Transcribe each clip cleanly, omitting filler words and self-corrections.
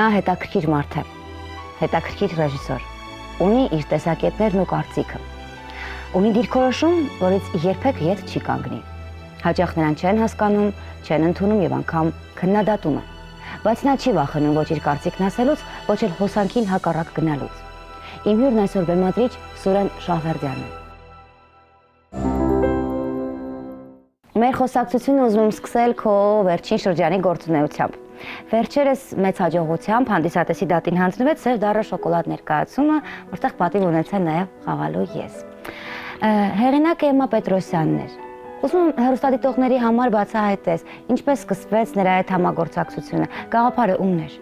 Նա հետաքրքիր մարդ է, հետաքրքիր ռեժիսոր, ունի իր տեսակետներն ու կարծիքը, ունի դիրքորոշում, որից երբեք ետ չի կանգնի, հաճախ նրան չեն հասկանում, չեն ընդունում և անգամ քննադատում է, բայց նա չի վախենում ոչ իր կարծիքն ասելուց, ոչ էլ հոսանքին հակառակ գնալուց։ Իմ հյուրն այսօր բեմադրիչ Սուրեն Շահվերդյանն է։ Մեր խոսակցությունը ուզում եմ սկսել քո վերջին շրջանի գործունեությամբ։ Վերջերս մեծ հաջողությամբ հանդիսատեսի դատին հանձնվեց Սև դառը շոկոլադ ներկայացումը, որտեղ պատիվ ունեցա նաև խաղալու ես։ Հեղինակը Էմմա Պետրոսյանն էր։ Ուզում եմ հեռուստադիտողների համար բացահայտես, ինչպես սկսվեց նրա հետ համագործակցությունը, գաղափարը ումն էր։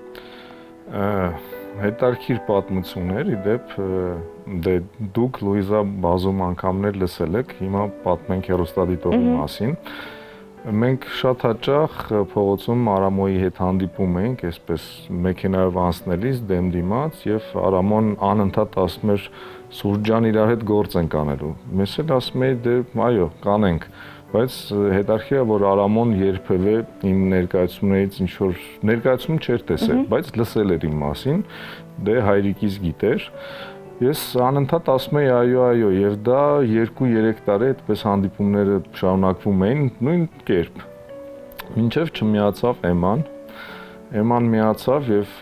Հետաքրքիր պատմություն էր, իդեպ դուք Լուիզա բազում անգամներ լսել եք, հիմա պատմենք հեռուստադիտողի մասին։ Մենք շատ հաճախ փողոցում Արամոյի հետ հանդիպում էինք, այսպես մեքենայով անցնելիս դեմ դիմաց, եւ Արամոն անընդհատ ասում էր Սուրճ ջան, իրար հետ գործ ենք անելու։ Ես էլ ասում էի, դե այո, կանենք, բայց հետաքրքիր է, որ Արամոն երբևէ իմ ներկայացումներից ինչ որ ներկայացում չէր տեսել, բայց լսել էր իմ մասին, դե հայրիկից գիտեր։ Ես անընդհատ ասում էի այո, եւ դա 2-3 տարի այդպես հանդիպումները շարունակվում էին նույն կերպ։ Մինչեւ չմիացավ Էմման։ Էմման միացավ եւ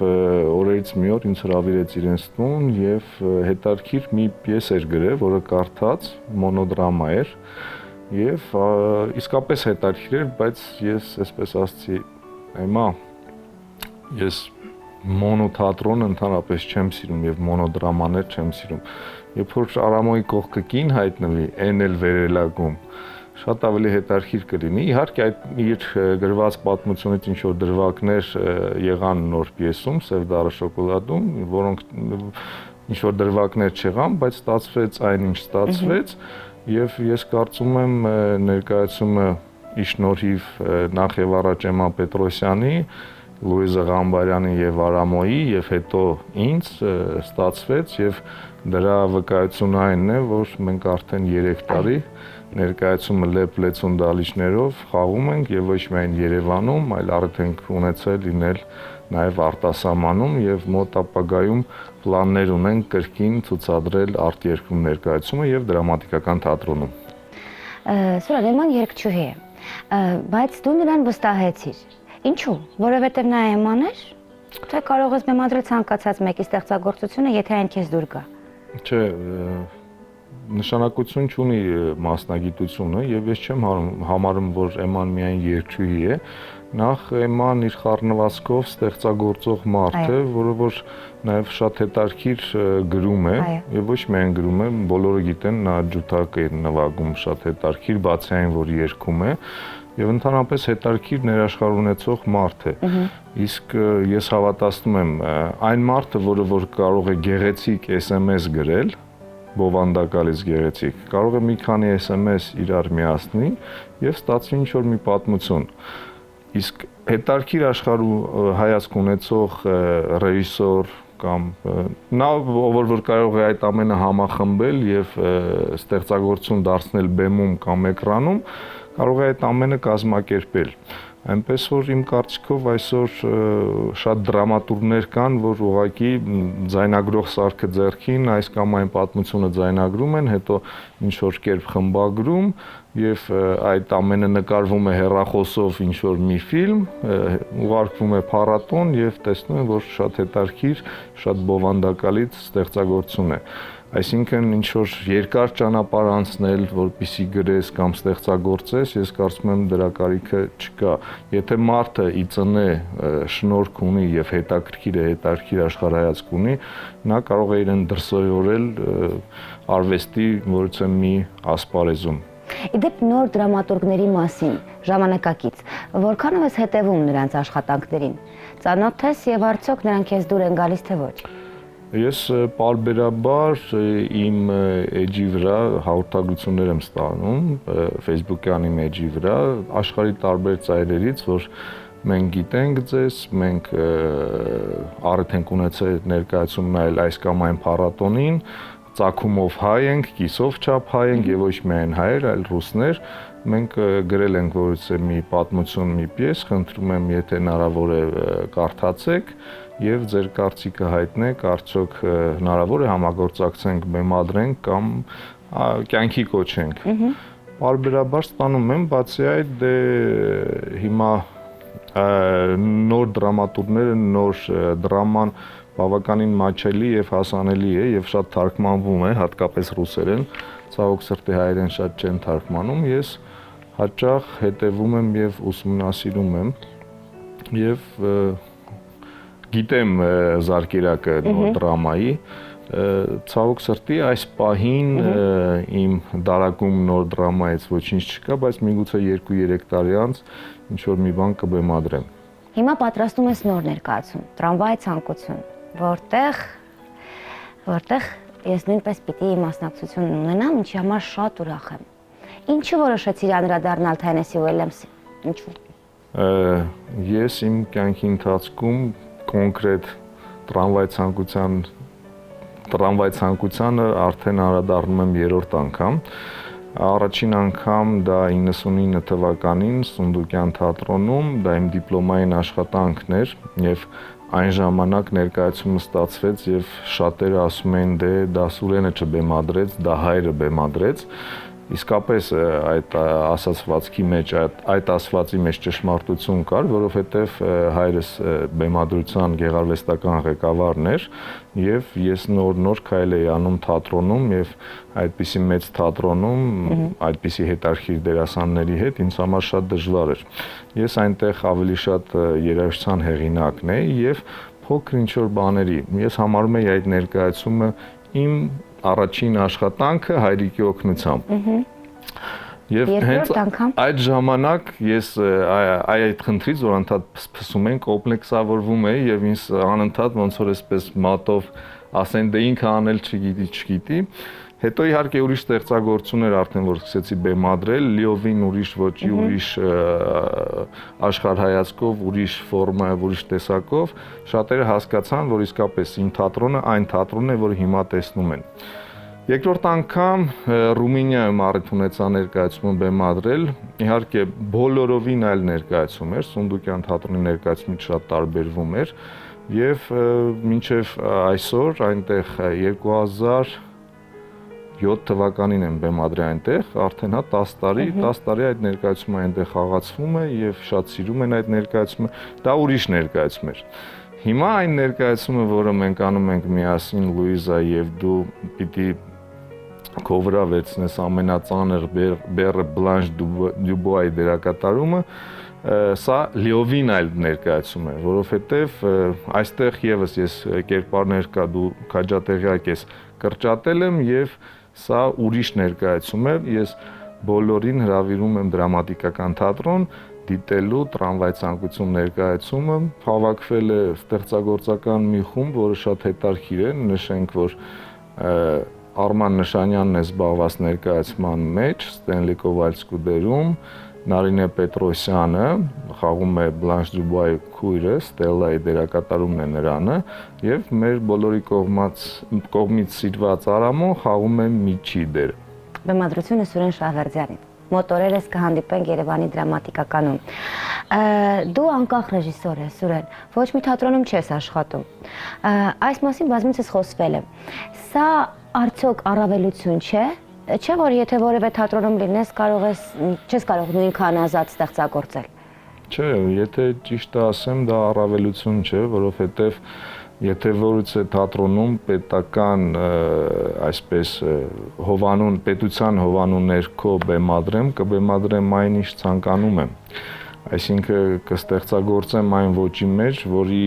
օրերից մի օր ինձ հրավիրեց իրենց տուն եւ հետաքրքիր մի պիես էր գրել, որը կարդաց, մոնոդրամա էր եւ իսկապես հետաքրքիր էր, բայց ես այսպես ասացի, Էմմա, ես մոնոթատրոնը ընդհանրապես չեմ սիրում եւ մոնոդրամաներ չեմ սիրում։ Երբ որ Արամոյի կողքը կին հայտնվի, այն էլ վերելակում, շատ ավելի հետաքրքիր կլինի։ Իհարկե այդ իր գրված պատմությունից ինչ որ դրվագներ եղան նոր պիեսում, Սև դառը շոկոլադում, որոնք ինչ որ դրվագներ չեղան, բայց ստացվեց այն ինչ ստացվեց, եւ ես կարծում եմ ներկայացումը ի շնորհիվ նախ եւ առաջ Էմմա Պետրոսյանի, Լուիզա Ղամբարյանի եւ Արամոյի եւ հետո ինձ ստացվեց եւ դրա վկայությունը այնն է, որ մենք արդեն 3 տարի ներկայացումը լեփ-լեցուն դալիճներով խաղում ենք եւ ոչ միայն Երևանում, այլ արդեն ենք ունեցել լինել նաեւ արտասահմանում եւ մոտ ապագայում պլաններ ունենք կրկին ցուցադրել արտերկրում ներկայացումը եւ դրամատիկական թատրոնում։ Սուրեն, Էմման երգչուհի է, բայց դու նրան վստահեցիր։ Ինչու՞, որովհետև նա Էմման էր, թե կարող ես բեմադրել ցանկացած մեկի ստեղծագործությունը, եթե այն քեզ դուր գա։ Չէ, նշանակություն չունի մասնագիտությունը եւ ես չեմ համարում, որ Էմման միայն երգչուհի է։ Նախ Էմման իր խառնվածքով ստեղծագործող մարդ է, որը որ նաեւ շատ հետաքրքիր գրում է եւ ոչ միայն գրում է, բոլորը գիտեն, նա ջութակ է նվագում շատ հետաքրքիր, բացի այն, որ երգում է։ Եվ ընդհանրապես հետաքրքիր ներաշխարհ ունեցող մարդ է։ Իսկ ես հավատացնում եմ, այն մարդը, որը որ կարող է գեղեցիկ SMS գրել, բովանդակալից գեղեցիկ, կարող է մի քանի SMS իրար միացնի եւ ստացվի ինչ-որ մի պատմություն։ Իսկ հետաքրքիր աշխարհու հայացք ունեցող ռեժիսոր կամ նա, ով որ կարող է այդ ամենը համախմբել եւ ստեղծագործություն դարձնել բեմում կամ էկրանում, կարող է այդ ամենը կազմակերպել։ Այնպես որ իմ կարծիքով այսօր շատ դրամատուրգներ կան, որ ուղղակի ձայնագրող սարքը ձեռքին այս կամ այն պատմությունը ձայնագրում են, հետո ինչ որ կերպ խմբագրում եւ այդ ամենը նկարվում է հեռախոսով ինչ որ մի ֆիլմ, ուղարկվում է փառատոն եւ տեսնում են, որ շատ հետաքրքիր, շատ բովանդակալից ստեղծագործություն է։ Այսինքն ինչ որ երկար ճանապարհ անցնել, որպեսզի գրես կամ ստեղծագործես, ես կարծում եմ դրա կարիքը չկա։ Եթե մարդը ի ծնե շնորհք ունի եւ հետաքրքիր է, հետաքրքիր աշխարհայացք ունի, նա կարող է իրեն դրսևորել արվեստի որից մի ասպարեզում։ Իդեպ նոր դրամատուրգների մասին, ժամանակակից, որքանով ես հետևում նրանց աշխատանքներին, ծանոթ ես եւ արդյոք նրանք քեզ դուր են գալիս թե ոչ։ Ես պարբերաբար իմ էջի վրա հաղորդագրություններ եմ ստանում, Facebook-յան իմ էջի վրա, աշխարհի տարբեր ծայրերից, որ մենք գիտենք ձեզ, մենք առիթ ենք ունեցել ներկայացում նայել այս կամ այն փառատոնին, ծագումով հայ ենք, կիսով չափ հայ ենք եւ ոչ միայն հայեր, այլ ռուսներ, մենք գրել ենք որից մի պատմություն, մի պիես, խնդրում եմ, եթե հնարավոր է կարդացեք, եւ ձեր կարծիքը հայտնեք, արդյոք հնարավոր է համագործակցենք, բեմադրենք կամ կյանքի կոչենք։ Բարբերաբար ստանում եմ, բացի այդ դե հիմա նոր դրամատուրգները, նոր դրաման բավականին մաչելի եւ հասանելի է եւ շատ թարգմանվում է, հատկապես ռուսերեն, ցավոք սրտի հայերեն շատ չեն թարգմանում, ես հաճախ հետևում եմ եւ ուսումնասիրում եմ եւ գիտեմ զարկերակը նոր դրամայի, ցավոք սրտի այս պահին իմ դարակում նոր դրամայից ոչինչ չկա, բայց միգուցե 2-3 տարի անց ինչ որ մի բան կբեմադրեմ։ Հիմա պատրաստում ես նոր ներկայացում, տրամվայի ցանկություն, որտեղ ես նույնպես պիտի մասնակցություն ունենամ, ինչի համար շատ ուրախ եմ։ Ինչու որոշեցիր անդրադառնալ Թենեսի Ուիլյամսին։ Ինչու։ Ես իմ կյանքի ընթացքում կոնկրետ տրամվայի ցանկությանը արդեն անդրադառնում եմ 3-րդ անգամ։ Առաջին անգամ դա 99 թվականին Սունդուկյան թատրոնում, դա իմ դիպլոմային աշխատանքն էր եւ այն ժամանակ ներկայացումը ստացվեց եւ շատերը ասում էին դե դա Սուրենը չբեմադրեց, դա հայրը բեմադրեց։ Իսկապես այդ ասացվածքի մեջ, այդ ասվածի մեջ ճշմարտություն կար, որովհետև հայրս բեմադրության գեղարվեստական ղեկավարն էր եւ ես նոր քայլ էի անում թատրոնում եւ այդպիսի մեծ թատրոնում, այդպիսի հետարքիր դերասանների հետ ինձ համար շատ դժվար էր։ Ես այնտեղ ավելի շատ երաժշտության հեղինակն էի եւ փոքր ինչ-որ բաների։ Ես համարում էի այդ ներկայացումը իմ առաջին աշխատանքը հայրիկի օգնությամբ։ Եվ հենց այդ ժամանակ ես այդ խնդրից որ անդադ փսփսում են, կոմպլեքսավորվում էի եւ ինձ անընդհատ ոնց որ այսպես մատով ասեն դե ինքը անել չգիտի։ Հետո իհարկե ուրիշ ստեղծագործություններ արդեն որ սկսեցի բեմադրել, լիովին ուրիշ ոճի, ուրիշ աշխարհայացքով, ուրիշ ֆորմայով, ուրիշ տեսակով, շատերը հասկացան, որ իսկապես իմ թատրոնը այն թատրոնն է, որը հիմա տեսնում են։ Երկրորդ անգամ Ռումինիայում առիթ ունեցա ներկայացումը բեմադրել, իհարկե բոլորովին այլ ներկայացում էր, Սունդուկյան թատրոնի ներկայացումից շատ տարբերվում էր եւ մինչեւ այսօր այնտեղ 2007 թվականին եմ բեմադրել այնտեղ, արդեն 10 տարի այդ ներկայացումը այնտեղ խաղացվում է եւ շատ սիրում են այդ ներկայացումը, դա ուրիշ ներկայացում էր։ Հիմա այն ներկայացումը, որը մենք անում ենք միասին Լուիզա եւ դու պիտի քո վրա վերցնես ամենածանր բեռը Բլանշ Դյուբուայի դերակատարումը, սա լիովին այլ ներկայացում է, որովհետեւ այստեղ եւս ես կերպարներ կա, դու քաջատեղյակ ես, կրճատել եմ եւ սա ուրիշ ներկայացում է, ես բոլորին հրավիրում եմ դրամատիկական թատրոն դիտելու տրամվայի ցանկություն ներկայացումը, հավաքվել է ստեղծագործական մի խումբ, որը շատ հետաքրքիր է, նշենք, որ Արման Նշանյանն է զբաղված ներկայացման մեջ, Ստենլի Կովալսկու դերում, Նարինե Պետրոսյանը խաղում է Բլանշ Դյուբուայի քույրը, Ստելլայի դերակատարումն է նրանը, եւ մեր բոլորի կողմից սիրված Արամոն խաղում է Միչի դերը։ Բեմադրությունը Սուրեն Շահվերդյանին։ Մոտ օրերս կհանդիպենք Երևանի դրամատիկականում։ Դու անկախ ռեժիսոր ես, Սուրեն, ոչ մի թատրոնում չես աշխատում։ Այս մասին բազմիցս խոսվել է։ Սա արդյոք առավելություն չէ։ Չէ՞ որ եթե որևէ թատրոնում լինես, չես կարող նույնքան ազատ ստեղծագործել։ Չէ, եթե ճիշտը ասեմ, դա առավելություն չէ, որովհետև եթե որևէ թատրոնում պետական այսպես պետության հովանու ներքո բեմադրեմ, կբեմադրեմ այն ինչ ցանկանում եմ։ Այսինքն կստեղծագործեմ այն ոճի մեջ, որի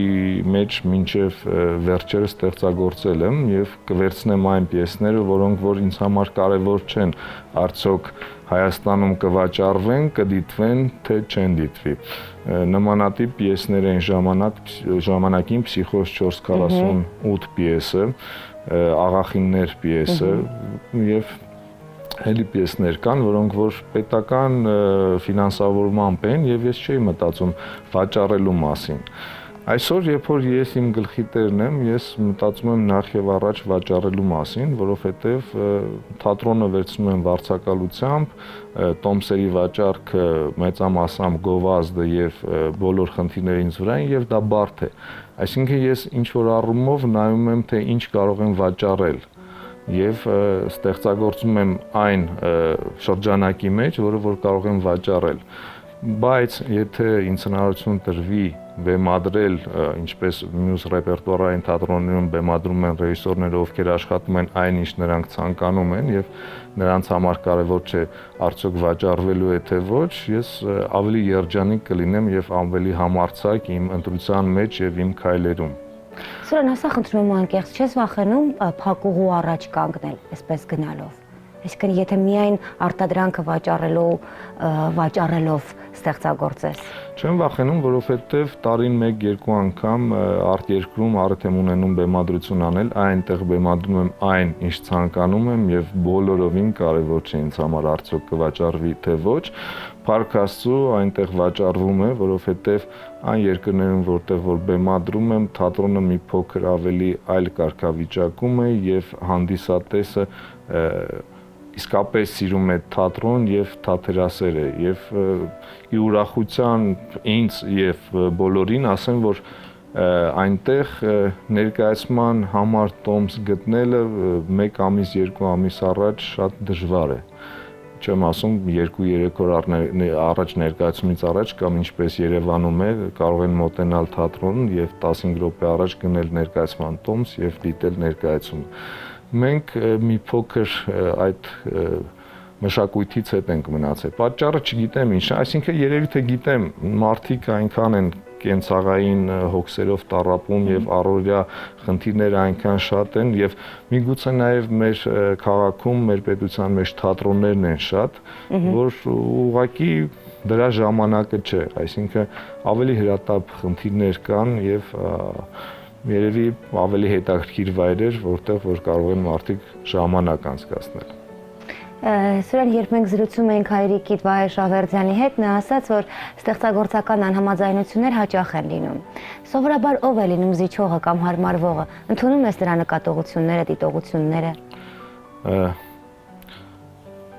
մեջ մինչև վերջերս ստեղծագործել եմ եւ կվերցնեմ այն պիեսները, որոնք որ ինձ համար կարեւոր չեն, արդյոք Հայաստանում կվաճառվեն, կդիտվեն, թե չեն դիտվի։ Նմանատիպ պիեսներ են ժամանակին Փսիխոս 448 պիեսը, Աղախիններ պիեսը եւ Էլի պիեսներ կան, որոնք որ պետական ֆինանսավորմամբ են եւ ես չէի մտածում վաճառելու մասին։ Այսօր, երբ որ ես իմ գլխի տերն եմ, ես մտածում եմ նախ եւ առաջ վաճառելու մասին, որովհետեւ թատրոնը վերցնում եմ վարձակալությամբ, տոմսերի վաճառքը մեծամասամբ գովազդը եւ բոլոր խնդիրները ինձ վրա են եւ դա բարդ է։ Այսինքն ես ինչ որ առումով նայում եմ, թե ինչ կարող եմ վաճառել եւ ստեղծագործում եմ այն շրջանակի մեջ, որը որ կարող եմ վաճառել։ Բայց եթե ինձ հնարավորություն տրվի բեմադրել, ինչպես մյուս ռեպերտուարային թատրոններում բեմադրում են ռեժիսորները, ովքեր աշխատում են այն, ինչ նրանք ցանկանում են եւ նրանց համար կարեւոր չէ արդյոք վաճառվելու է թե ոչ, ես ավելի երջանիկ կլինեմ եւ ավելի համարձակ իմ ընտրության մեջ եւ իմ քայլերում։ Սուրեն, ասա խնդրում եմ անկեղծ, չես վախենում փակուղու առաջ կանգնել, այսպես գնալով։ Այսինքն եթե միայն արտադրանքը վաճառելով ստեղծագործես։ Չեմ վախենում, որովհետև տարին 1-2 անգամ արտերկրում արդեն եմ ունենում բեմադրություն անել, այնտեղ բեմադրում եմ այն, ինչ ցանկանում եմ եւ բոլորովին կարեւոր չէ ինձ համար արդյոք կվաճառվի թե ոչ։ Փառք Աստծո, այնտեղ վաճառվում է, որովհետև այն երկրներում, որտեղ որ բեմադրում եմ, թատրոնը մի փոքր ավելի այլ կարգավիճակում է եւ հանդիսատեսը իսկապես սիրում է թատրոն եւ թատերասեր է եւ ի ուրախության ինձ եւ բոլորին ասեմ, որ այնտեղ ներկայացման համար տոմս գտնելը 1 ամիս, 2 ամիս առաջ շատ դժվար է։ Չեմ ասում 2-3 օր առաջ ներկայացումից առաջ կամ ինչպես Երևանում է, կարող են մոտենալ թատրոնին եւ 15 րոպե առաջ գնել ներկայացման տոմս եւ դիտել ներկայացումը։ Մենք մի փոքր այդ մշակույթից հետ ենք մնացել։ Պատճառը չգիտեմ ինչ, այսինքն երևի թե գիտեմ, մարդիկ այնքան են կենցաղային հոգսերով տառապում եւ առօրյա խնդիրները այնքան շատ են եւ միգուցե նաեւ մեր քաղաքում, մեր պետության մեջ թատրոններն են շատ, որ ուղղակի դրա ժամանակը չէ, այսինքն ավելի հրատապ խնդիրներ կան եւ երևի ավելի հետաքրքիր վայրեր, որտեղ որ կարող են մարդիկ ժամանակ անցկացնել։ Սուրեն, երբ մենք զրուցում էինք հայրիկիդ Վահե Շավերդյանի հետ, նա ասաց, որ ստեղծագործական անհամաձայնություններ հաճախ են լինում։ Սովորաբար ով է լինում զիջողը կամ հարմարվողը, ընդունում ես դրա նկատողությունները, դիտողությունները։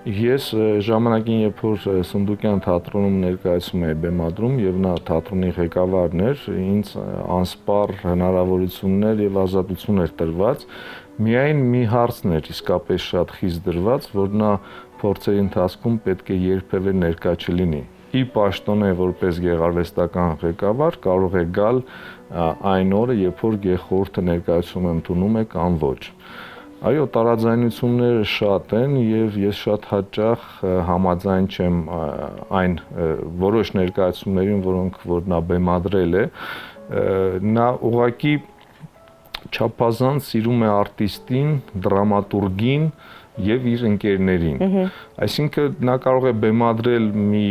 Ես ժամանակին, երբ որ Սնդուկյան թատրոնում ներկայացում էի բեմադրում եւ նա թատրոնի ղեկավարն էր, ինձ անսպառ հնարավորություններ եւ ազատություն էր տրված։ Միայն մի հարցն էր իսկապես շատ խիստ դրված, որ նա փորձերի ընթացքում պետք է երբևէ ներկա չլինի։ Ի պաշտոնե որպես գեղարվեստական ղեկավար կարող է գալ այն օրը, երբ որ գեղխորհուրդը ներկայացում ընդունում է կամ ոչ։ Այո, տարաձայնությունները շատ են եւ ես շատ հաճախ համաձայն չեմ այն որոշ ներկայացումներին, որոնք որ նա բեմադրել է, նա ուղղակի չափազանց սիրում է արտիստին, դրամատուրգին եւ իր ընկերներին։ Այսինքն նա կարող է բեմադրել մի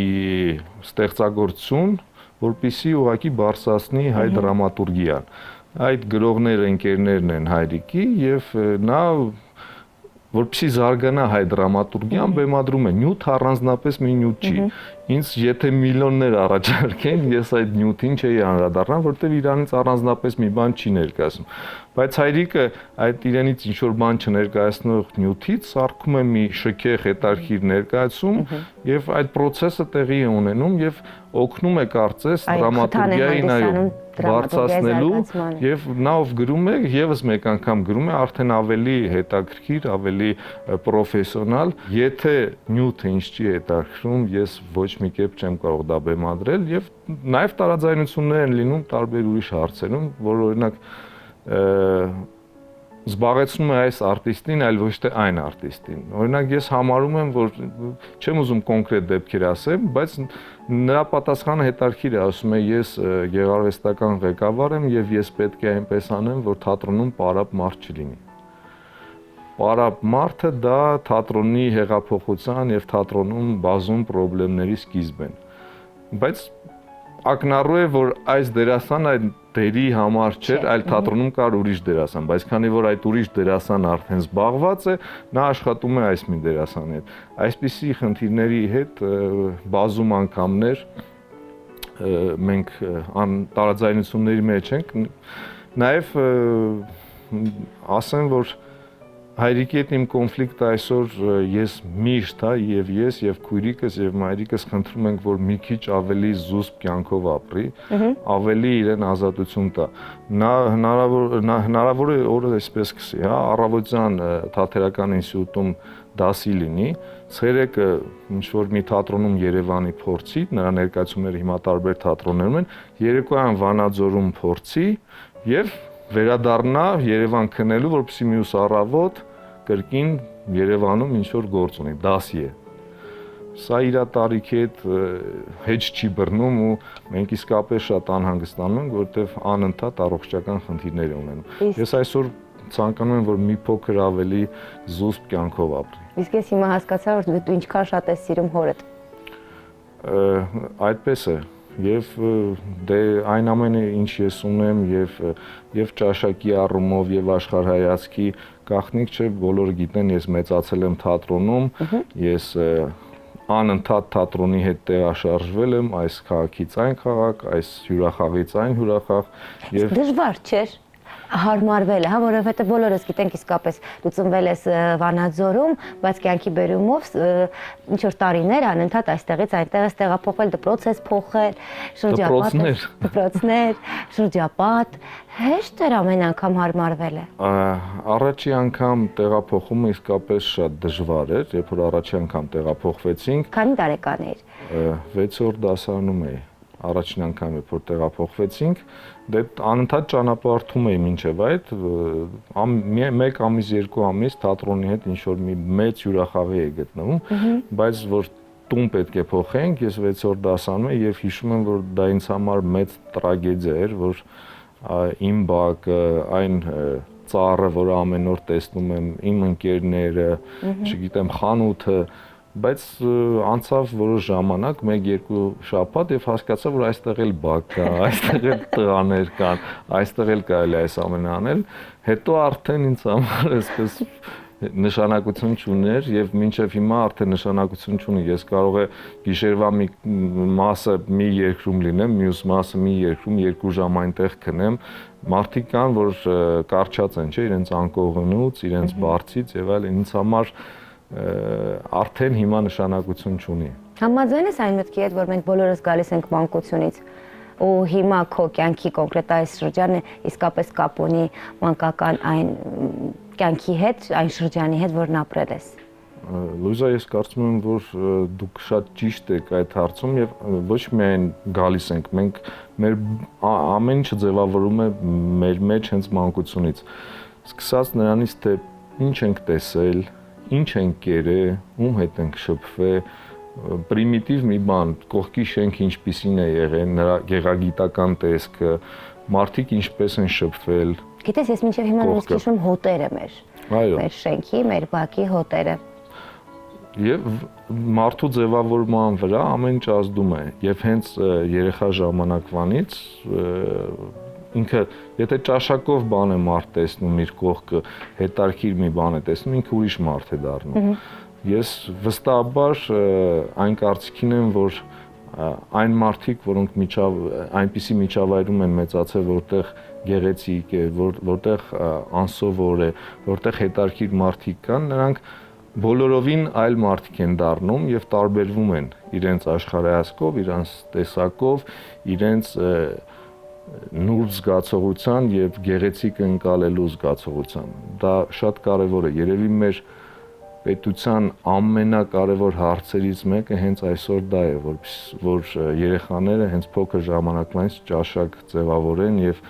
ստեղծագործություն, որպեսզի ուղղակի բարձրացնի հայ դրամատուրգիան։ Այդ գրողները ընկերներն են հայրիկի եւ նա որպեսզի զարգանա հայ դրամատուրգիան բեմադրում է նյութ առանձնապես մի նյութ չի։ Ինձ եթե միլիոններ առաջարկեն, ես այդ նյութին չէի անդրադառնա, որտեղ իրանից առանձնապես մի բան չի ներկայացնում։ Բայց հայրիկը այդ իրենից ինչ որ բան չներկայացնող նյութից սարքում է մի շքեղ հետարքիր ներկայացում եւ այդ process-ը տեղի է ունենում եւ օգնում է կարծես դրամատուրգիային այո բարձրացնելու եւ նա ով գրում է եւս մեկ անգամ գրում է արդեն ավելի հետաքրքիր, ավելի պրոֆեսիոնալ, եթե նյութը ինձ չի հետաքրքրում, ես ոչ մի կերպ չեմ կարող դա բեմադրել եւ նաեւ տարաձայնություններ են լինում տարբեր ուրիշ հարցերում, որ օրինակ զբաղեցնում է այս արտիստին, այլ ոչ թե այն արտիստին։ Օրինակ ես համարում եմ, որ չեմ ուզում կոնկրետ դեպքեր ասեմ, բայց նրա պատասխանը հետաքրքիր է, ասում է ես գեղարվեստական ղեկավար եմ եւ ես պետք է այնպես անեմ, որ թատրոնում պարապ մարդ չլինի։ Պարապ մարդը դա թատրոնի հեղափոխության եւ թատրոնում բազում խնդիրների սկիզբն են։ Բայց ակնառու է, որ այս դերասան այդ դերի համար չէր, այլ թատրոնում կար ուրիշ դերասան, բայց քանի որ այդ ուրիշ դերասանը արդեն զբաղված է, նա աշխատում է այս մի դերասանի հետ։ Այսպիսի խնդիրների հետ բազում անգամներ մենք տարաձայնությունների մեջ ենք, նաև ասեմ, որ հայրիկի հետ իմ կոնֆլիկտը այսօր ես միշտ, հա, եւ քույրիկս եւ մայրիկս խնդրում ենք, որ մի քիչ ավելի զուսպ կյանքով ապրի, ավելի իրեն ազատություն տա։ Նա հնարավոր է օրը այսպես սկսի, հա, առավոտյան թատերական ինստիտուտում դասի լինի, ցերեկը ինչ որ մի թատրոնում Երևանի փորձի, նրա ներկայացումները հիմա տարբեր թատրոններում են, երեկոյան Վանաձորում փորձի եւ վերադառնա Երևան քնելու, որպեսզի մյուս առավոտ կրկին Երևանում ինչ որ գործ ունի, դասի է։ Սա իր տարիքի հետ հեչ չի բռնում ու մենք իսկապես շատ անհանգստանում ենք, որովհետև անընդհատ առողջական խնդիրներ ունենում։ Ես այսօր ցանկանում եմ, որ մի փոքր ավելի զուսպ կյանքով ապրի։ Իսկ ես հիմա հասկացա, որ դու ինչքան շատ ես սիրում հորդ։ Այդպես է։ Եվ դե այն ամենը ինչ ես ունեմ եւ ճաշակի առումով եւ աշխարհայացքի գաղտնիք չէ, բոլորը գիտեն, ես մեծացել եմ թատրոնում, ես անընդհատ թատրոնի հետ տեղաշարժվել եմ, այս քաղաքից այն քաղաք, այս հյուրախաղից այն հյուրախաղ եւ դժվար չէր հարմարվել, հա, որովհետեւ բոլորս գիտենք իսկապես դու ծնվել ես Վանաձորում, բայց կյանքի բերումով ինչ որ տարիներ անընդհատ այստեղից այնտեղ ես տեղափոխվել, դպրոց ես փոխել, դպրոցներ, շրջապատ, հեշտ էր ամեն անգամ հարմարվելը։ Առաջի անգամ տեղափոխումը իսկապես շատ դժվար էր, երբ որ առաջի անգամ տեղափոխվեցինք։ Քանի տարեկան էիր։ 6-րդ դասարանում էի։ Առաջին անգամ երբ որ տեղափոխվեցինք, դե անընդհատ ճանապարհորդում էի մինչև այդ, մեկ ամիս, երկու ամիս թատրոնի հետ ինչ որ մի մեծ հյուրախաղի էի գտնվում, բայց որ տուն պետք է փոխենք, ես 6-րդ դասանում էի եւ հիշում եմ, որ դա ինձ համար մեծ տրագեդիա էր, որ իմ բակը, այն ծառը, որ ամեն օր տեսնում եմ, իմ ընկերները, չգիտեմ, խանութը, բայց անցավ որոշ ժամանակ, 1-2 շաբաթ եւ հասկացա, որ այստեղ էլ բակ կա, այստեղ էլ տղաներ կան, այստեղ էլ կարելի է այս ամենը անել, հետո արդեն ինձ համար այսպես նշանակություն չուներ եւ մինչեւ հիմա արդեն նշանակություն չունի, ես կարող է գիշերվա մի մասը մի երկրում լինեմ, մյուս մասը մի երկրում 2 ժամ այնտեղ քնեմ, մարդիկ կան, որ կարճած են, չէ, իրենց անկողնուց, իրենց բարձից եւ այլն, ինձ համար արդեն հիմա նշանակություն չունի։ Համաձայն ես այն մտքի հետ, որ մենք բոլորս գալիս ենք մանկությունից ու հիմա քո կյանքի կոնկրետ այս շրջանը իսկապես կապ ունի մանկական այն կյանքի հետ, այն շրջանի հետ, որն ապրել ես։ Լուիզա, ես կարծում եմ, որ դուք շատ ճիշտ եք այդ հարցում եւ ոչ միայն գալիս ենք, մենք մեր ամեն ինչը ձևավորում է մեր մեջ հենց մանկությունից։ Սկսած նրանից, թե ինչ ենք տեսել, ինչ ենք կերել, ում հետ ենք շփվել, պրիմիտիվ մի բան, կողքի շենքը ինչպիսին է եղել, նրա գեղագիտական տեսքը, մարդիկ ինչպես են շփվել։ Գիտես, ես մինչև հիմա նույնիսկ հիշում հոտերը մեր։ Այո։ Մեր շենքի, մեր բակի հոտերը։ Եվ մարդու ձևավորման վրա ամեն ինչ ազդում է, եւ հենց երեխա ժամանակվանից ինքը, եթե ճաշակով բան է մարդ տեսնում իր կողքը, հետարքիր մի բան է տեսնում, ինքը ուրիշ մարդ է դառնում։ Ես վստահաբար այն կարծիքին եմ, որ այն մարդիկ, որոնք այնպիսի միջավայրում են մեծացել, որտեղ գեղեցիկ է, որտեղ անսովոր է, որտեղ հետարքիր մարդիկ կան, նրանք բոլորովին այլ մարդիկ են դառնում եւ տարբերվում են իրենց աշխարհայացքով, իրենց տեսակով, իրենց նուրբ զգացողության եւ գեղեցիկ ընկալելու զգացողության։ Դա շատ կարեւոր է։ Երևի մեր պետության ամենակարևոր հարցերից մեկը հենց այսօր դա է, որ երեխաները հենց փոքր ժամանակվանից ճաշակ ձևավորեն եւ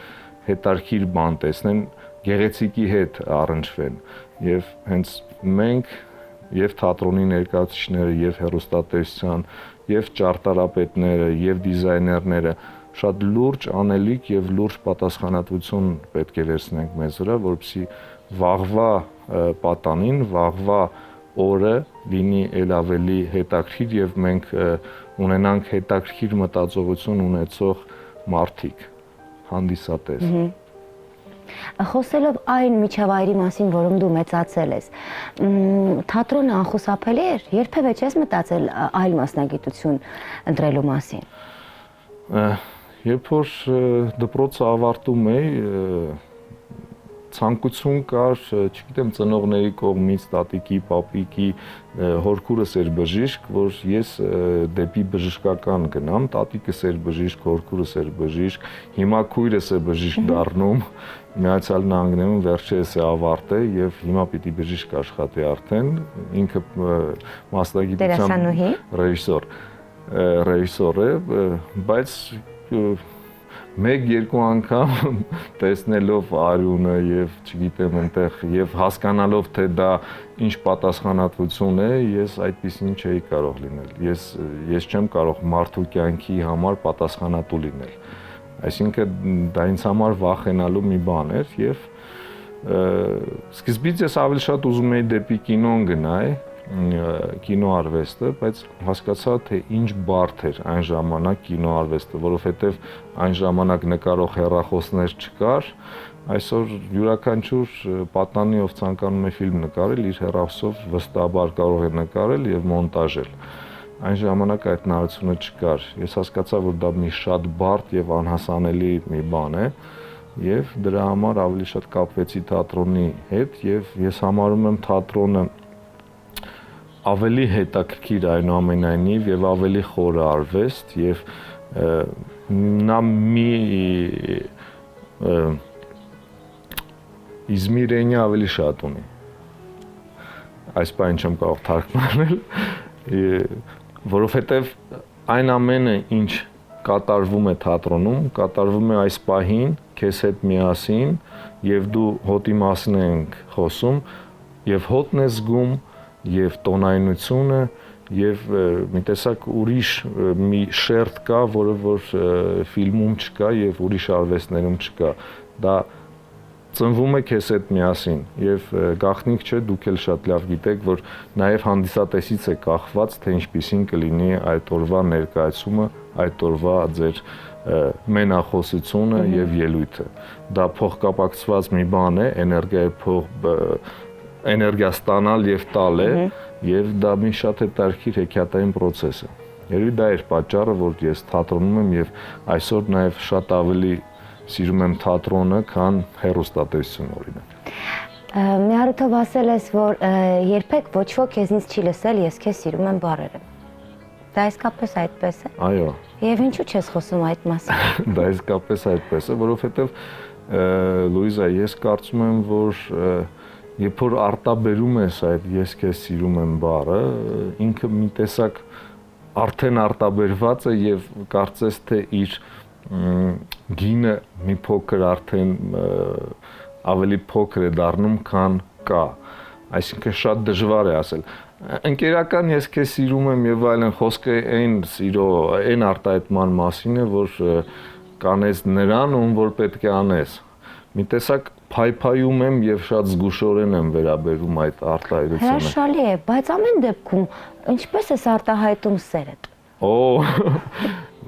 հետարքիր բան տեսնեն, գեղեցիկի հետ առնչվեն եւ հենց մենք եւ թատրոնի ներկայացուցիչները եւ հեռուստատեսության եւ ճարտարապետները եւ դիզայներները շատ լուրջ անելիք եւ լուրջ պատասխանատվություն պետք է վերցնենք մեզ վրա, որպեսզի վաղվա պատանին, վաղվա օրը լինի ել ավելի հետաքրքիր եւ մենք ունենանք հետաքրքիր մտածողություն ունեցող մարդիկ, հանդիսատես։ Խոսելով այն միջավայրի մասին, որում դու մեծացել ես, թատրոնը անխուսափելի էր, երբևէ չես մտածել այլ մասնագիտություն ընտրելու մասին։ Երբ որ դպրոցը ավարտում էի, ցանկություն կար, չգիտեմ, ծնողների կողմից, տատիկի, պապիկի, հորքուրս էր բժիշկ, որ ես դեպի բժշկական գնամ, տատիկս էր բժիշկ, հորքուրս էր բժիշկ, հիմա քույրս է բժիշկ դառնում, Միացյալ Նահանգներում վերջերս է ավարտել եւ հիմա պիտի բժիշկ աշխատի արդեն, ինքը մասնագիտությամբ ռեժիսոր է, բայց մեկ-երկու անգամ տեսնելով արյունը եւ չգիտեմ այնտեղ եւ հասկանալով թե դա ինչ պատասխանատվություն է, ես այդպեսին չէի կարող լինել։ Ես չեմ կարող մարդու կյանքի համար պատասխանատու լինել։ Այսինքն դա ինձ համար վախենալու մի բան էր եւ սկզբից ես ավելի շատ ուզում էի դեպի կինոն գնալ, կինոարվեստը, բայց հասկացա թե ինչ բարդ էր այն ժամանակ կինոարվեստը, որովհետեւ այն ժամանակ նկարող հեռախոսներ չկար, այսօր յուրաքանչյուր պատանի ով ցանկանում է ֆիլմ նկարել, իր հեռախոսով վստահաբար կարող է նկարել եւ մոնտաժել։ Այն ժամանակ այդ հնարավորությունը չկար։ Ես հասկացա, որ դա մի շատ բարդ եւ անհասանելի մի բան է եւ դրա համար ավելի շատ կապվեցի թատրոնի հետ եւ ես համարում եմ թատրոնը ավելի հետաքրքիր այնուամենայնիվ եւ ավելի խորը արվեստ եւ նա մի իզմիրենի ավելի շատ ունի։ Այս բանը չեմ կարող թարգմանել, որովհետեւ այն ամենը, ինչ կատարվում է թատրոնում, կատարվում է այս պահին քեզ հետ միասին եւ դու հոտի մասին ենք խոսում եւ հոտն է զգում եւ տոնայնությունը եւ մի տեսակ ուրիշ մի շերտ կա, որը որ ֆիլմում չկա եւ ուրիշ արվեստներում չկա։ Դա ծնվում է քեզ հետ միասին եւ գաղտնիք չէ, դուք էլ շատ լավ գիտեք, որ նաեւ հանդիսատեսից է կախված, թե ինչպիսին կլինի այդ օրվա ներկայացումը, այդ օրվա ձեր մենախոսությունը եւ ելույթը։ Դա փոխկապակցված մի բան է, էներգիա ստանալ եւ տալ է եւ դա մի շատ հետաքրքիր հեքիաթային process է։ Երևի դա էր պատճառը, որ ես թատրոնում եմ եւ այսօր նաեւ շատ ավելի սիրում եմ թատրոնը, քան հեռուստատեսությունը օրինակ։ Մի հարթով ասել ես, որ երբեք ոչ ոք քեզնից չի լսել, ես քեզ սիրում եմ բառերը։ Դա իսկապես այդպես է։ Այո։ Եվ ինչու չես խոսում այդ մասին։ Դա իսկապես այդպես է, որովհետև Լուիզա, ես կարծում եմ, որ երբ որ արտաբերում ես այդ ես քեզ սիրում եմ բառը, ինքը մի տեսակ արդեն արտաբերված է եւ կարծես թե իր գինը մի փոքր արդեն ավելի փոքր է դառնում, քան կա։ Այսինքն շատ դժվար է ասել։ Ընկերական ես քեզ սիրում եմ եւ այլն խոսքը այն սիրո, այն արտահայտման մասին է, որ կանես նրան, ում որ պետք է անես։ Մի տեսակ փայփայում եմ եւ շատ զգուշորեն եմ վերաբերում այդ արտահայտությունը։ Հրաշալի է, բայց ամեն դեպքում ինչպես ես արտահայտում սերդ։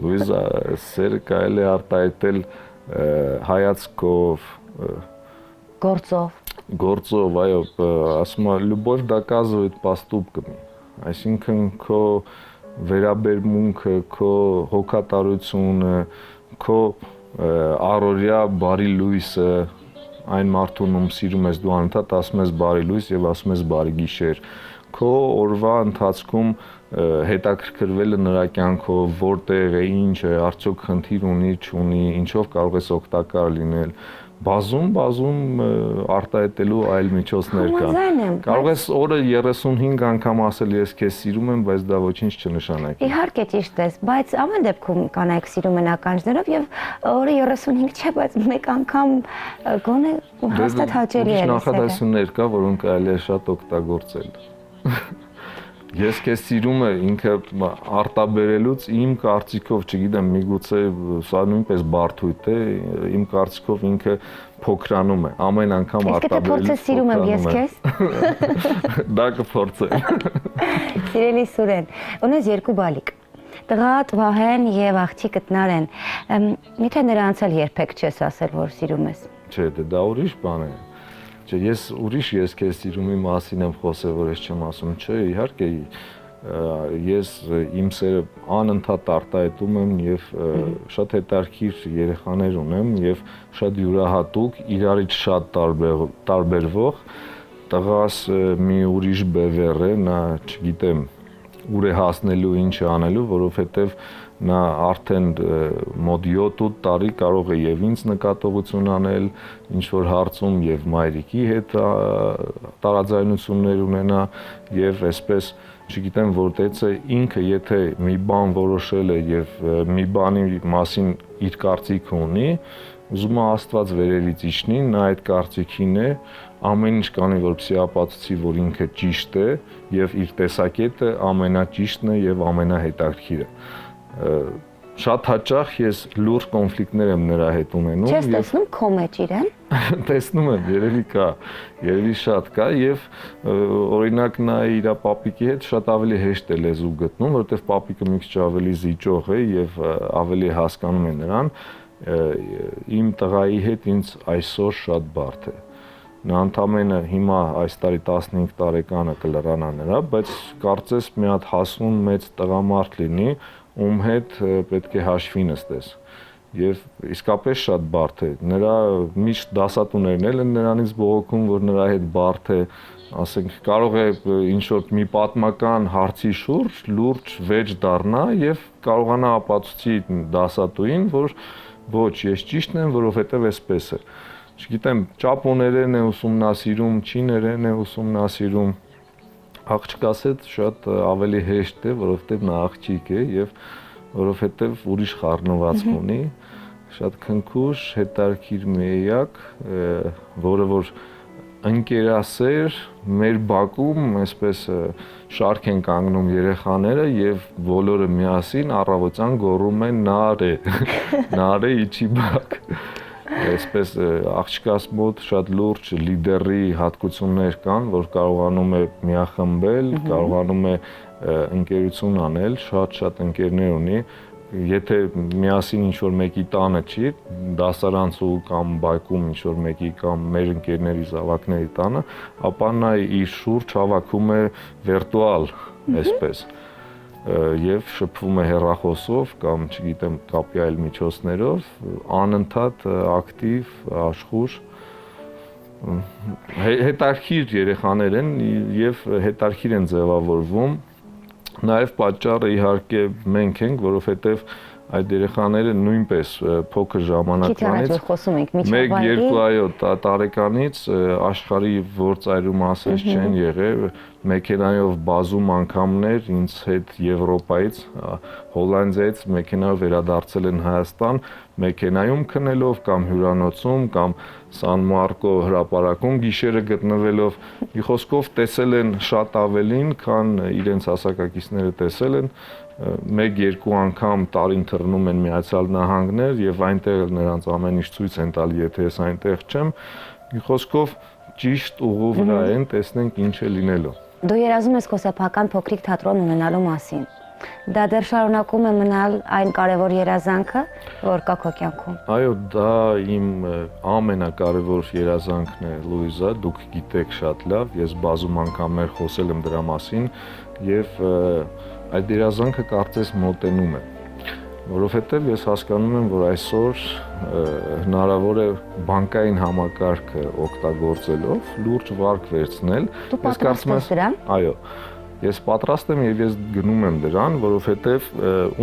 Լուիզա, սերը կարելի է արտահայտել հայացքով, գործով, այո, ասում եմ, любовь доказывает поступками։ Այսինքն քո վերաբերմունքը, քո հոգատարությունը, քո առօրյա բարի լույսը, այն մարդուն, ում սիրում ես դու անընդհատ ասում ես բարի լույս եւ ասում ես բարի գիշեր, քո օրվա ընթացքում հետաքրքրվելը նրա կյանքով, որտեղ է, ինչ է, արդյոք խնդիր ունի, չունի, ինչով կարող ես օգտակար լինել, բազում արտահայտելու այլ միջոցներ կան։ Կարող ես օրը 35 անգամ ասել ես քեզ սիրում եմ, բայց դա ոչինչ չնշանակի։ Իհարկե ճիշտ ես, բայց ամեն դեպքում կանայք սիրում են ականջներով եւ օրը 35 չէ, բայց մեկ անգամ գոնե հաստատ հաճելի է։ Նախադասություններ կա, որոնք կարելի է շատ օգտագործել։ Ես քեզ սիրում եմ ինքը արտաբերելուց իմ կարծիքով, չգիտեմ, միգուցե սա նույնպես բարդույթ է, իմ կարծիքով ինքը փոքրանում է, ամեն անգամ արտաբերելուց սիրում եմ ես քեզ։ Դա կփորձեմ։ Սիրելի Սուրեն, ունես երկու բալիկ։ Տղատ Վահեն եւ աղջիկդ Նարեն։ Միթե նրանց էլ երբեք չես ասել, որ սիրում ես։ Չէ, դա ուրիշ բան է։ Չէ, ես ուրիշ ես քեզ սիրումի մասին եմ խոսել, որ ես չեմ ասում, չէ, իհարկե ես իմ սերը անընդհատ արտահայտում եմ եւ շատ հետաքրքիր երեխաներ ունեմ եւ շատ յուրահատուկ իրարից շատ տարբերվող տղաս մի ուրիշ բևեռ է, նա չգիտեմ ուր է հասնելու, ինչ է անելու, որովհետեւ նա արդեն մոտ 7-8 տարի կարող է եւ ինձ նկատողություն անել, ինչ որ հարցում եւ մայրիկի հետ տարաձայնություններ ունենա եւ այսպես չգիտեմ որտեղից է ինքը եթե մի բան որոշել է եւ մի բանի մասին իր կարծիքը ունի, ուզում է Աստված վերևից իջնի, նա այդ կարծիքին է, ամեն ինչ կանի որպեսզի ապացուցի, որ ինքը ճիշտ է եւ իր տեսակետը ամենաճիշտն է եւ ամենահետաքրքիրը։ Շատ հաճախ ես լուրջ կոնֆլիկտներ եմ նրա հետ ունենում։ Չես տեսնում քո մեջ իրեն։ Տեսնում եմ, երևի կա, երևի շատ կա եւ օրինակ նա իր պապիկի հետ շատ ավելի հեշտ է լեզու գտնում, որովհետեւ պապիկը մի քիչ ավելի զիջող է եւ ավելի հասկանում է նրան։ Իմ տղայի հետ ինձ այսօր շատ բարդ է։ Նա ընդամենը հիմա այս տարի 15 տարեկանը կլրանա նրա, բայց կարծես մի հատ հասուն մեծ տղամարդ լինի, ում հետ պետք է հաշվի նստես։ Եվ իսկապես շատ բարդ է։ Նրա միշտ դասատուներն էլ են նրանից բողոքում, որ նրա հետ բարդ է, ասենք կարող է ինչ որ մի պատմական հարցի շուրջ լուրջ վեճ դառնա եւ կարողանա ապացուցի դասատուին, որ ոչ, ես ճիշտն եմ, որովհետեւ այսպես է։ Չգիտեմ, ճապոներեն է ուսումնասիրում, չիներեն է ուսումնասիրում, աղջկաս հետ շատ ավելի հեշտ է, որովհետև նա աղջիկ է եւ որովհետև ուրիշ խառնվածք ունի, շատ քնքուշ, հետաքրքիր մի էակ, որը որ ընկերասեր մեր բակում այսպես շարք են կանգնում երեխաները եւ բոլորը միասին առավոտյան գոռում են նարե, նարե իջի բակ։ Այսպես աղջկաս մոտ շատ լուրջ լիդերի հատկություններ կան, որ կարողանում է միախմբել, կարողանում է ընկերություն անել, շատ ընկերներ ունի։ Եթե միասին ինչ-որ մեկի տանը չի, դասարանցու կամ բայկում ինչ-որ մեկի կամ մեր ընկերների զավակների տանը, ապա նա իր շուրջ հավաքում է վիրտուալ, այսպես, եւ շփվում է հեռախոսով կամ, չգիտեմ, կապի այլ միջոցներով, անընդհատ ակտիվ, աշխուժ, հետաքրքիր երեխաներ են եւ հետաքրքիր են ձևավորվում։ Նաև պատճառը իհարկե մենք ենք, որովհետև այդ երեխաները նույնպես փոքր ժամանակվանից 1-2 տարեկանից աշխարհի որ ծայրում ասես չեն եղել, մեքենայով բազում անգամներ ինձ հետ Եվրոպայից, Հոլանդիայից մեքենայով վերադարձել են Հայաստան, մեքենայում քնելով կամ հյուրանոցում կամ Սան Մարկո հրապարակում գիշերը գտնվելով, մի խոսքով տեսել են շատ ավելին, քան իրենց հասակակիցները տեսել են, 1-2 անգամ տարին թռնում են Միացյալ Նահանգներ եւ այնտեղ նրանց ամեն ինչ ցույց են տալի, եթե ես այնտեղ չեմ, մի խոսքով ճիշտ ուղու վրա են, տեսնենք ինչ է լինելու։ Դու երազում ես քո սեփական փոքրիկ թատրոն ունենալու մասին։ Դա դեռ շարունակում է մնալ այն կարևոր երազանքը, որ կա քո կյանքում։ Այո, դա իմ ամենակարևոր երազանքն է, Լուիզա, դուք գիտեք շատ լավ, ես բազում անգամներ խոսել եմ դրա մասին եւ այդ երազանքը կարծես մոտենում է, որովհետեւ ես հասկանում եմ, որ այսօր հնարավոր է բանկային համակարգը օգտագործելով լուրջ վարկ վերցնել։ Դու պատրաստ ես դրան։ Այո։ Ես պատրաստ եմ եւ ես գնում եմ դրան, որովհետեւ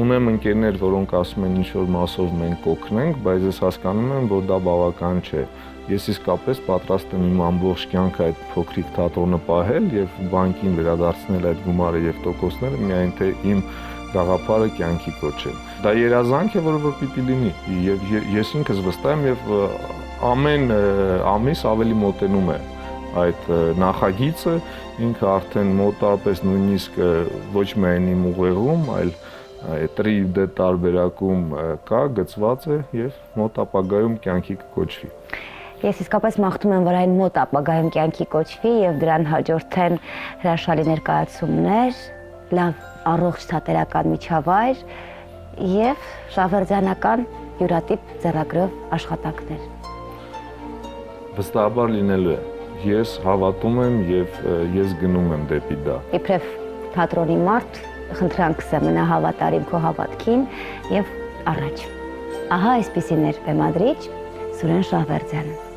ունեմ ընկերներ, որոնք ասում են ինչ-որ մասով մենք կօգնենք, բայց ես հասկանում եմ, որ դա բավական չէ։ Ես իսկապես պատրաստ եմ իմ ամբողջ կյանքը այդ փոքրիկ թատրոնը պահել եւ բանկին վերադարձնել այդ գումարը եւ տոկոսները, միայն թե իմ գաղափարը կյանքի կոչել։ Դա երազանք է, որը որ պիտի լինի եւ ես ինքս վստահ եմ եւ ամեն ամիս ավելի մոտենում է այդ նախագիծը, ինքը արդեն մոտարպես նույնիսկ ոչ միայն իմ ուղեղում, այլ 3D տարբերակում կա, գծված է եւ մոտ ապագայում կյանքի կկոչվի։ Ես իսկապես մաղթում եմ, որ այն մոտ ապագայում կյանքի կոչվի եւ դրան հաջորդեն հրաշալի ներկայացումներ, լավ առողջ թատերական միջավայր եւ շավերձյանական յուրատիպ ձեռագրով աշխատանքներ։ Վստահաբար լինելու է։ Ես հավատում եմ եւ ես գնում եմ դեպի դա։ Իբրև թատրոնի մարդ, խնդրանքս է մնա հավատարիմ քո հավատքին եւ առաջ։ Ահա այսպեսին էր բեմադրիչ Սուրեն Շահվերդյանը։